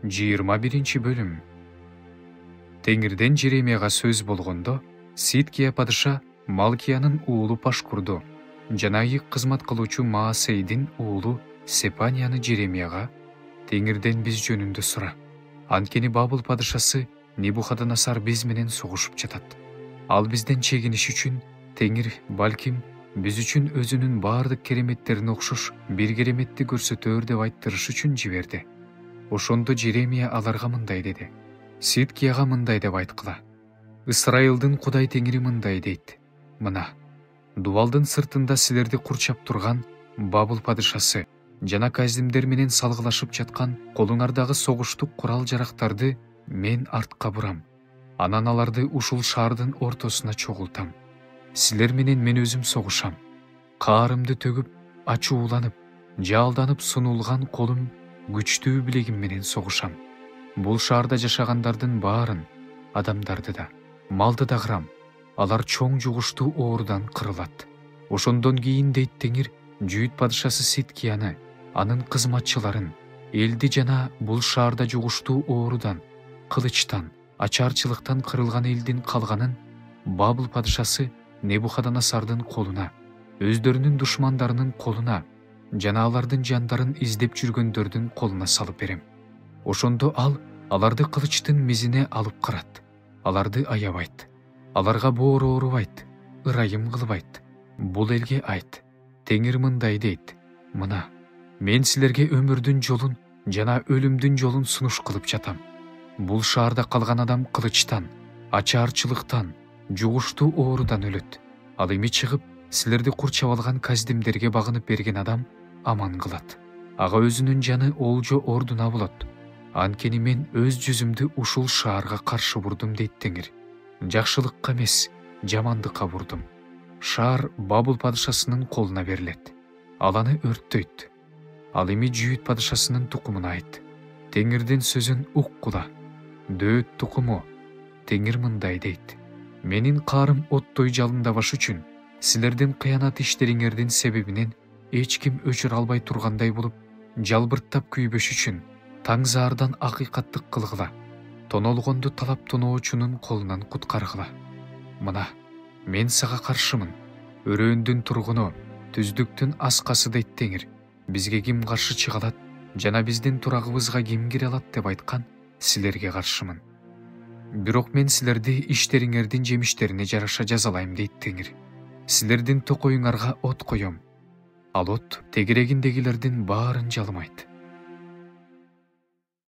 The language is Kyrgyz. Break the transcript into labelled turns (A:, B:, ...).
A: 21 бөлүм. Теңирден Жеремияга сөз болгондо, Сидкия падыша Малкиянын уулу Пашкурду жана ыйык кызмат кылуучу Маасейдин уулу Сепанияны Жеремияга Теңирден биз жөнүндө сура. Анткени Бабыл падышасы Небухаднасар биз менен согушуп жатат. Ал бизден чегиниш үчүн Теңир балким биз үчүн өзүнүн баардык кереметтерине окшош бир кереметти көрсөтөр деп айттырыш үчүн жиберди. Ошондо Жеремия аларга мындай деди: Сидкияга мындай деп айткыла. Ысрайылдын Кудай Теңири мындай дейт: мына, дубалдын сыртында силерди курчап турган Бабыл падышасы жана каздимдер менен салгылашып жаткан колуңардагы согуштук курал-жарактарды мен артка бурам. Анан аларды ушул шаардын ортосуна чогултам. Силер менен мен өзүм согушам. Каарымды төгүп, ачууланып, жаалданып сунулган колум, күчтүү билегим менен согушам. Бул шаарда жашагандардын баарын, адамдарды да, малды да кырам. Алар чоң жугуштуу оорудан кырылат. Ошондон кийин дейт Теңир, Жүйүт падышасы Сидкияны, анын кызматчыларын, элди жана бул шаарда жугуштуу оорудан, кылычтан, ачарчылыктан кырылган элдин калганын Бабыл падышасы Небухаднасардын колуна, өздөрүнүн душмандарынын колуна жана алардын жандарын издеп жүргөндөрдүн колуна салып берем. Ошондо ал аларды кылычтын мизине алып кырат. Аларды аябайт. Аларга боор оорубайт, ырайым кылбайт. Бул элге айт: Теңир мындай дейт: мына, мен силерге өмүрдүн жолун жана өлүмдүн жолун сунуш кылып жатам. Бул шаарда калган адам кылычтан, ачаарчылыктан, жугуштуу оорудан өлөт. Ал эми чыгып, силерди курчап алган каздимдерге багынып берген адам аман кылат. Ага өзүнүн жаны олжо ордуна болот. Анткени мен өз жүзүмдү ушул шаарга каршы бурдум дейт Теңир. Жакшылыкка эмес, жамандыкка бурдум. Шаар Бабыл падышасынын колуна берилет. Ал аны өрттөйт. Ал эми Жүйүт падышасынын тукумуна айт: Теңирдин сөзүн уккула. Дөөт тукуму, Теңир мындай дейт: менин каарым оттой жалындабаш үчүн, силердин кыянат иштериңердин себебинен эч ким өчүрө албай тургандай болуп, жалбырттап күйбөш үчүн таңзаардан акыйкаттык кылгыла. Тонолгонду талап тоноочунун колунан куткаргыла. Мына, мен сага каршымын. Өрөөндүн тургуну, түздүктүн аскасы дейт Теңир. Бизге ким каршы чыга алат жана биздин турагыбызга ким кире алат деп айткан силерге каршымын. Бирок мен силерди иштериңердин жемиштерине жараша жазалайм дейт Теңир. Силердин токоюңарга от коем. Ал от тегерегиндегилердин баарын жалымайт.